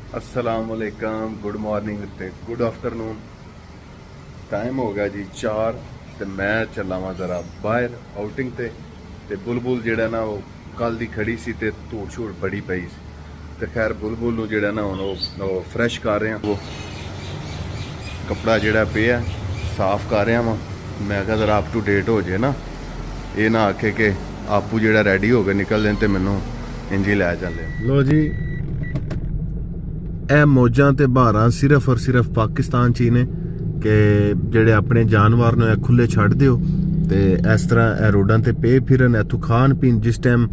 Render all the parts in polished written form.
अस्सलाम वालेकुम, good morning ते गुड आफ्टरनून। टाइम हो गया जी 4 ते मैं चला वा जरा बाहर आउटिंग ते बुलबुल जेड़ा ना वो कल दी खड़ी सी ते धूड़ छूड़ बड़ी पई सी ते खैर बुलबुल नूं जेड़ा ना हुण वो फ्रैश कर रहे हैं। वो कपड़ा जेड़ा पिया साफ कर रहा वां। मैं कहा जरा अप टू डेट हो जाए ना, ये ना आखे कि आपू जेड़ा रेडी हो के निकल दें ते मैनू इंजी लै चले। लो जी ਇਹ ਮੌਜਾਂ ਤੇ ਬਹਾਰਾਂ ਸਿਰਫ ਔਰ ਸਿਰਫ ਪਾਕਿਸਤਾਨ 'ਚ ਹੀ ਨੇ ਕਿ ਜਿਹੜੇ ਆਪਣੇ ਜਾਨਵਰ ਨੂੰ ਇਹ ਖੁੱਲੇ ਛੱਡ ਦਿਓ ਤੇ ਇਸ ਤਰ੍ਹਾਂ ਇਹ ਰੋਡਾਂ ਤੇ ਪੇ ਫਿਰਨ, ਇੱਥੋਂ ਖਾਣ ਪੀਣ। ਜਿਸ ਟਾਈਮ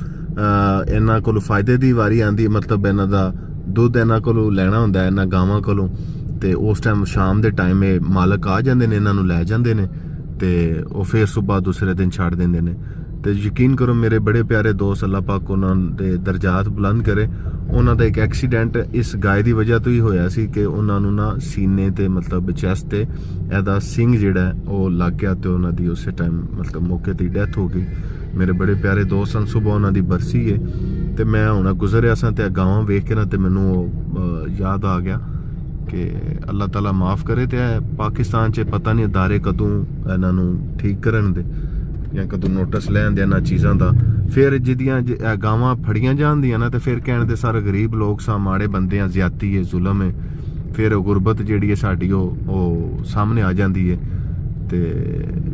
ਇਹਨਾਂ ਕੋਲੋਂ ਫਾਇਦੇ ਦੀ ਵਾਰੀ ਆਂਦੀ, ਮਤਲਬ ਇਹਨਾਂ ਦਾ ਦੁੱਧ ਇਹਨਾਂ ਕੋਲੋਂ ਲੈਣਾ ਹੁੰਦਾ ਇਹਨਾਂ ਗਾਵਾਂ ਕੋਲੋਂ, ਤੇ ਉਸ ਟਾਈਮ ਸ਼ਾਮ ਦੇ ਟਾਈਮ ਇਹ ਮਾਲਕ ਆ ਜਾਂਦੇ ਨੇ, ਇਹਨਾਂ ਨੂੰ ਲੈ ਜਾਂਦੇ ਨੇ ਤੇ ਉਹ ਫਿਰ ਸਵੇਰ ਦੂਸਰੇ ਦਿਨ ਛੱਡ ਦਿੰਦੇ ਨੇ। ਤੇ ਯਕੀਨ ਕਰੋ ਮੇਰੇ ਬੜੇ ਪਿਆਰੇ ਦੋਸਤ, ਅੱਲਾਹ ਪਾਕ ਉਹਨਾਂ ਦੇ ਦਰਜਾਤ ਬੁਲੰਦ ਕਰੇ। ਉਹਨਾਂ ਦਾ ਇੱਕ ਐਕਸੀਡੈਂਟ ਇਸ ਗਾਇ ਦੀ ਵਜ੍ਹਾ ਤੋਂ ਹੀ ਹੋਇਆ ਸੀ ਕਿ ਉਹਨਾਂ ਨੂੰ ਨਾ ਸੀਨੇ ਤੇ ਮਤਲਬ ਚੈਸਟ ਤੇ ਇਹਦਾ ਸਿੰਗ ਜਿਹੜਾ ਉਹ ਲੱਗ ਗਿਆ ਤੇ ਉਹਨਾਂ ਦੀ ਉਸੇ ਟਾਈਮ ਮਤਲਬ ਮੌਕੇ ਤੇ ਡੈਥ ਹੋ ਗਈ। ਮੇਰੇ ਬੜੇ ਪਿਆਰੇ ਦੋਸਤ ਹਨ, ਸੁਬਹ ਉਹਨਾਂ ਦੀ ਬਰਸੀ ਹੈ ਤੇ ਮੈਂ ਹੁਣ ਗੁਜ਼ਰਿਆ ਸਾਂ ਤੇ ਗਾਵਾਂ ਵੇਖ ਕੇ ਨਾ ਤੇ ਮੈਨੂੰ ਉਹ ਯਾਦ ਆ ਗਿਆ ਕਿ ਅੱਲਾਹ ਤਾਲਾ ਮਾਫ ਕਰੇ ਤੇ ਪਾਕਿਸਤਾਨ 'ਚ ਪਤਾ ਨਹੀਂ ਅਦਾਰੇ ਕਦੋਂ ਇਹਨਾਂ ਨੂੰ ਠੀਕ ਕਰਨ ਦੇ ਜਾਂ ਕਦੋਂ ਨੋਟਿਸ ਲੈਣ ਦੇ ਇਹਨਾਂ ਚੀਜ਼ਾਂ ਦਾ। ਫਿਰ ਜਿਹਦੀਆਂ ਗਾਵਾਂ ਫੜੀਆਂ ਜਾਂਦੀਆਂ ਨਾ ਤੇ ਫਿਰ ਕਹਿਣ ਦੇ ਸਾਰੇ ਗਰੀਬ ਲੋਕ ਸਾਂ, ਮਾੜੇ ਬੰਦੇ ਆ, ਜ਼ਿਆਦਤੀ ਹੈ, ਜ਼ੁਲਮ ਹੈ। ਫਿਰ ਉਹ ਗੁਰਬਤ ਜਿਹੜੀ ਹੈ ਸਾਡੀ ਉਹ ਸਾਹਮਣੇ ਆ ਜਾਂਦੀ ਹੈ। ਤੇ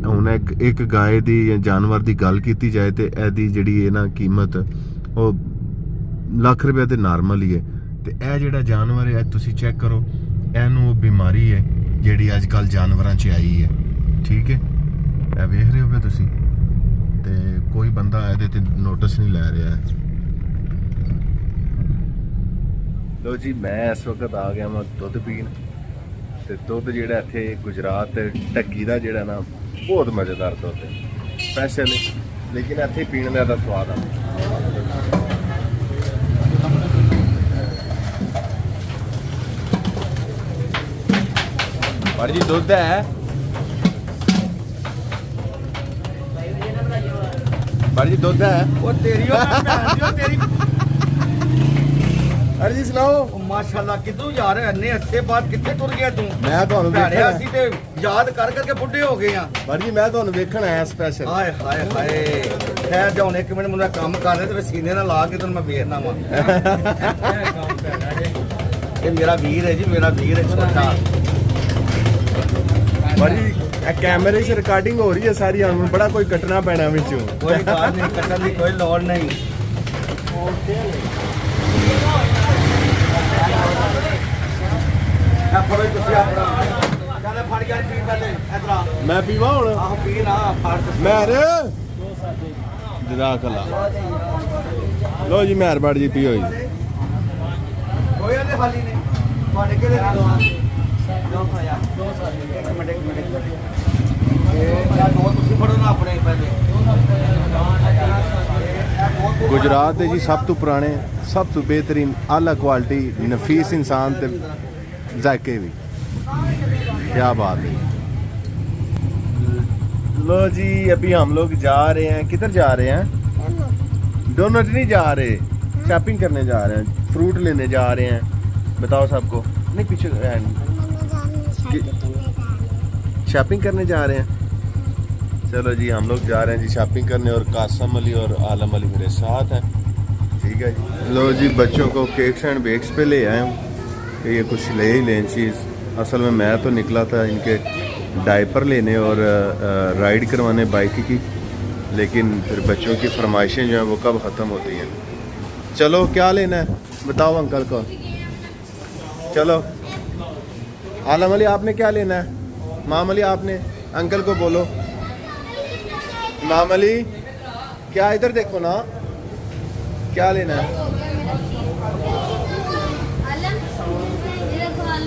ਹੁਣ ਇੱਕ ਗਾਏ ਦੀ ਜਾਂ ਜਾਨਵਰ ਦੀ ਗੱਲ ਕੀਤੀ ਜਾਏ ਤੇ ਇਹਦੀ ਜਿਹੜੀ ਹੈ ਨਾ ਕੀਮਤ ਉਹ ਲੱਖ ਰੁਪਏ ਤੇ ਨਾਰਮਲ ਹੀ ਹੈ। ਤੇ ਇਹ ਜਿਹੜਾ ਜਾਨਵਰ ਹੈ ਤੁਸੀਂ ਚੈੱਕ ਕਰੋ, ਇਹਨੂੰ ਉਹ ਬਿਮਾਰੀ ਹੈ ਜਿਹੜੀ ਅੱਜ ਕੱਲ੍ਹ ਜਾਨਵਰਾਂ 'ਚ ਆਈ ਹੈ। ਠੀਕ ਹੈ, ਇਹ ਵੇਖ ਰਹੇ ਹੋ ਤੁਸੀਂ ਤੇ ਕੋਈ ਬੰਦਾ ਇਹਦੇ ਤੇ ਨੋਟਿਸ ਨਹੀਂ ਲੈ ਰਿਹਾ। ਲੋ ਜੀ ਮੈਂ ਇਸ ਵਕਤ ਆ ਗਿਆ ਮੈਂ ਦੁੱਧ ਪੀਣ ਤੇ ਦੁੱਧ ਜਿਹੜਾ ਇੱਥੇ ਗੁਜਰਾਤ ਢੱਕੀ ਦਾ ਜਿਹੜਾ ਨਾ ਬਹੁਤ ਮਜ਼ੇਦਾਰ ਦੁੱਧ ਹੈ, ਸਪੈਸ਼ਲ, ਲੇਕਿਨ ਇੱਥੇ ਪੀਣ ਦਾ ਸਵਾਦ ਆ। ਪਰ ਜੀ ਦੁੱਧ ਹੈ जी, दुध है वो तेरी तेरी। अरे जी सुनाओ। माशाल्लाह कितों जा रहे अन्ने अच्छे बात कितने टुर गया तू? मैं ਤੁਹਾਨੂੰ ਵੇਖਿਆ ਅਸੀਂ ਤੇ ਯਾਦ ਕਰ ਕਰਕੇ ਬੁੱਢੇ ਹੋ ਗਏ ਆ। ਪਰ ਜੀ ਮੈਂ ਤੁਹਾਨੂੰ ਵੇਖਣ ਆਇਆ ਸਪੈਸ਼ਲ। ਹਾਏ ਹਾਏ ਹਾਏ ਖੈਰ ਜਾਉਣ ਇੱਕ ਮਿੰਟ ਮੇਰਾ ਕੰਮ ਕਰ ਰਿਹਾ ਤੇ ਸੀਨੇ ਨਾਲ ਲਾ ਕੇ ਤੈਨੂੰ ਮੈਂ ਵੇਖਣਾ ਵਾ। ਇਹ ਮੇਰਾ ਵੀਰ ਹੈ ਜੀ, ਮੇਰਾ ਵੀਰ ਹੈ ਛੋਟਾ। ਪਰ ਜੀ ਇਹ ਕੈਮਰੇ 'ਚ ਰਿਕਾਰਡਿੰਗ ਹੋ ਰਹੀ ਹੈ ਸਾਰੀ, ਹੁਣ ਬੜਾ ਕੋਈ ਕੱਟਣਾ ਪੈਣਾ ਵਿੱਚੋਂ। ਕੋਈ ਗੱਲ ਨਹੀਂ, ਕੱਟਣ ਦੀ ਕੋਈ ਲੋੜ ਨਹੀਂ। ਫੜੋ ਤੁਸੀਂ ਆਪਣਾ ਕਹਿੰਦੇ ਫੜ ਗਿਆ ਪੀ ਪਹਿਲੇ ਇਧਰ ਮੈਂ ਪੀਵਾ ਹੁਣ? ਆਹ ਪੀ ਨਾ ਫੜ ਮਹਿਰ ਜਜ਼ਾਕ ਅੱਲਾ। ਲੋ ਜੀ ਮਿਹਰਬਾਨੀ ਜੀ, ਪੀਓ ਜੀ। ਕੋਈ ਇਹਦੇ ਖਾਲੀ ਨਹੀਂ ਤੁਹਾਡੇ ਕਿਹਦੇ ਦੋ ਖਾਇਆ ਇੱਕ ਮਿੰਟ ਇਹ ਦੋ ਤੁਸੀਂ ਫੜੋ ਨਾ ਆਪਣੇ ਪਹਿਲੇ। ਗੁਜਰਾਤ ਦੇ ਜੀ ਸਭ ਤੋਂ ਪੁਰਾਣੇ, ਸਭ ਤੋਂ बेहतरीन, आला क्वालिटी, नफीस इंसान ते जायके भी, क्या बात है। लो जी अभी हम लोग जा रहे हैं, किधर जा रहे हैं? डोनट नहीं जा रहे, शॉपिंग करने जा रहे हैं, फ्रूट लेने जा रहे हैं। बताओ सबको, नहीं पीछे शॉपिंग करने जा रहे हैं। चलो जी हम लोग जा रहे हैं जी शॉपिंग करने, और कासम अली और आलम अली मेरे साथ हैं। ठीक है जी। लो जी बच्चों को केक्स एंड बेक्स पे ले आए हूँ कि ये कुछ ले ही लें चीज़। असल में मैं तो निकला था इनके डायपर लेने और राइड करवाने बाइक की, लेकिन फिर बच्चों की फरमाइशें जो हैं वो कब ख़त्म होती हैं। चलो क्या लेना है बताओ अंकल को। चलो आलम अली आपने क्या लेना है? माम अली आपने? अंकल को बोलो। माम अली क्या, इधर देखो ना, क्या लेना है?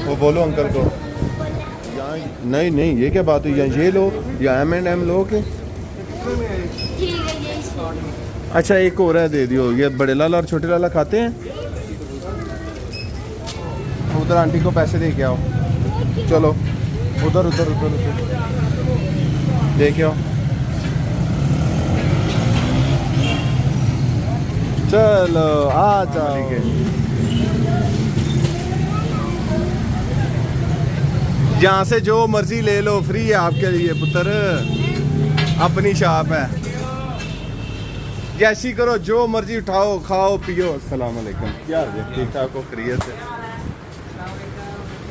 वो बोलो अंकल को। यहाँ नहीं नहीं, ये क्या बात हुई? ये लो या M&M लो के। अच्छा एक और है, दे दियो। ये बड़े लाला और छोटे लाला खाते हैं? उधर आंटी को पैसे दे के आओ। चलो उधर उधर उधर उधर दे के आओ। चलो आ जाओ। यहाँ से जो मर्जी ले लो, फ्री है आपके लिए पुत्र, अपनी शॉप है। जैसी करो, जो मर्जी उठाओ, खाओ पियो। अस्सलाम वालेकुम, क्या हाल है? ठीक ठाक हो? खैरियत से?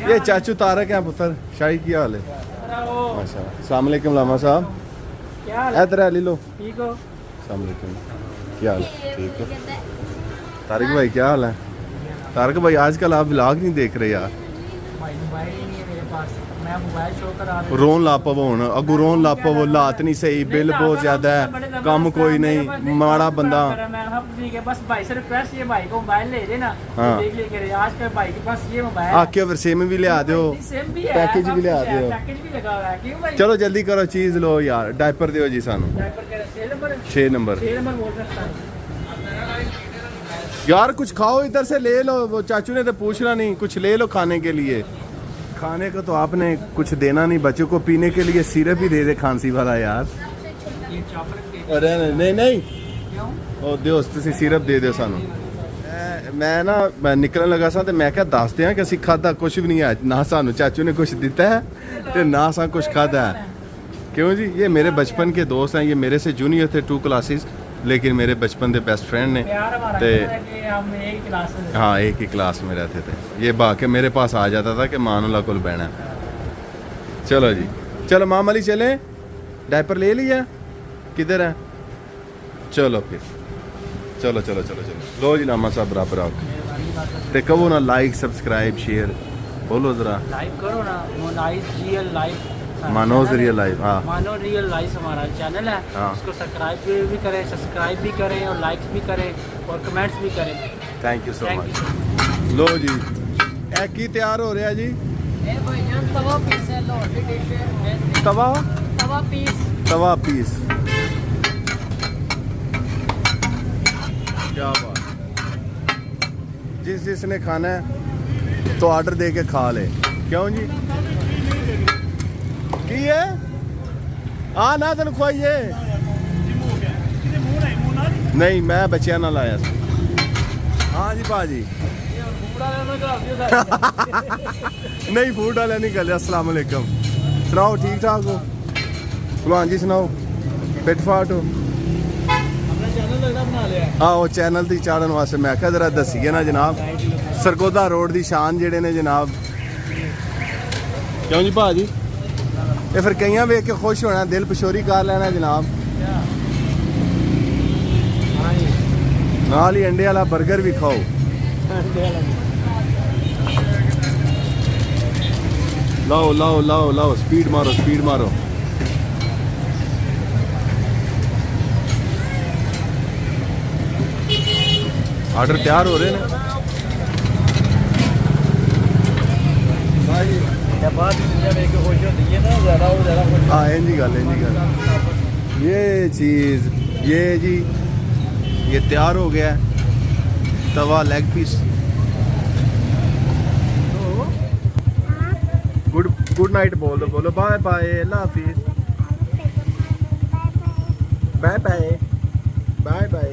ये चाचू तारक हैं पुत्र, शाही क्या हाल है? माशाल्लाह। अस्सलाम वालेकुम लामा साहब, क्या हाल इधर आ लो। ठीक हो? अस्सलाम वालेकुम, क्या हाल है? ठीक हो? तारिक भाई क्या हाल है? तारक भाई आजकल आप व्लॉग नहीं देख रहे यार। भाई मोबाइल ही नहीं है मेरे पास, मैं मोबाइल शो करा रहा हूं। रोन लापव होना, अगू रोन लापव, लात नहीं सही, बिल बहुत ज्यादा है, कम कोई नहीं, माड़ा बंदा। मैं ठीक है, बस भाई से रिक्वेस्ट, ये भाई को मोबाइल ले देना, हाँ। देख लेके आज के भाई के पास ये मोबाइल आके फिर सेम भी ले आ दो, सेम भी है, पैकेज भी ले आ दो। पैकेज भी लगा हुआ है। क्यों भाई? चलो जल्दी करो, चीज लो यार। डायपर दियो जी सानू, डायपर का 6 नंबर 6 नंबर। 6 नंबर बोल सकता है। यार कुछ खाओ, इधर से ले लो। वो चाचू ने तो पूछना नहीं, कुछ ले लो खाने के लिए। खाने को तो आपने कुछ देना नहीं, बच्चों को पीने के लिए सिरप ही दे दे खांसी वाला यार। ये चॉकलेट केक अरे नहीं नहीं, क्यों? ओ दियो तुसी सिरप दे दियो सानू। मैं ना मैं निकलन लगा सा, तो मैं क्या दसते हैं कि असी खादा कुछ भी नहीं है, ना सानू चाचू ने कुछ दिता है ते ना सा कुछ खादा है। क्यों जी? ये मेरे बचपन के दोस्त हैं, ये मेरे से जूनियर थे 2 क्लासेस, लेकिन मेरे बचपन के बेस्ट फ्रेंड ने। प्यार हमारा ते है कि हम एक क्लास में हाँ, एक ही क्लास में रहते थे। ये बाके मेरे पास आ जाता था कि मानुला कुल बहना। चलो जी, चलो माम अली चले। डायपर ले लिया? किधर है? चलो फिर, चलो चलो चलो चलो। लो जी लामा साहब बराबर आओ। ते कहो ना लाइक सब्सक्राइब शेयर बोलो जरा। लाइक करो ना, मोनाइज रियल लाइफ, मानोज रियल लाइफ। हाँ मानो रियल लाइफ हमारा चैनल है। हाँ। उसको सब्सक्राइब भी करें, सब्सक्राइब भी करें और लाइक्स भी करें और कमेंट्स भी करें। Thank you so Thank much. you. लो जी, ए की तैयार हो रहा जी? तवा पीस है, लोटी डिश है, तवा तवा पीस। तवा पीस, क्या बात। जिसने खाना है तो ऑर्डर दे के खा ले। क्यों जी? की है आ ना तेन खुआइए। नहीं मैं बच्चिया ना लाया था। हाँ जी भाजी नहीं फूड वाले नहीं कर। अस्सलाम वालेकुम, सुनाओ ठीक ठाक हो? भलवान जी सुनाओ, फिट फाट हो? आहो चैनल दी चाड़न वास्ते मैं क्या जरा दसीए ना जनाब, सरगोदा रोड दी शान जेड़े ने जनाब। क्यों जी भाजी? ये फिर कई वेख के खुश होना, दिल पशोरी कर लेना जनाब। नाल ही अंडे वाला बर्गर भी खाओ। लाओ लाओ लाओ लाओ, स्पीड मारो स्पीड मारो। ऑर्डर तैयार हो रहे हैं। हाँ इंजी गल ये चीज़ ये जी ये तैयार हो गया है। तवा लेग पीस। गुड नाइट बोल दो, बोलो बाय बाय, अल्लाह हाफिज, बाय बाय बाय बाय।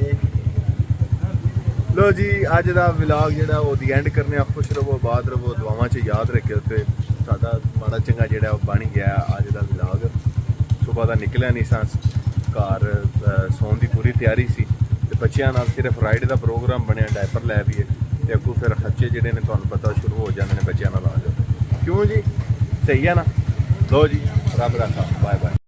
लो जी अज का व्लॉग जो वो दी एंड करने। खुश रवो, आबाद रवो, दुआवां च याद रखियो। तो साडा माड़ा चंगा जो बन गया अज का व्लॉग। सुबह का निकलिया नहीं सा, घर सौन की पूरी तैयारी सी, ते बच्चों नाल सिर्फ राइड का प्रोग्राम बनया, डायपर लै भी है, तो अगू फिर खर्चे जोड़े ने तुहानूं पता शुरू हो जाते हैं बच्चों नाल आ जाओ। क्यों जी? सही है ना? लो जी रब रखा, बाय बाय।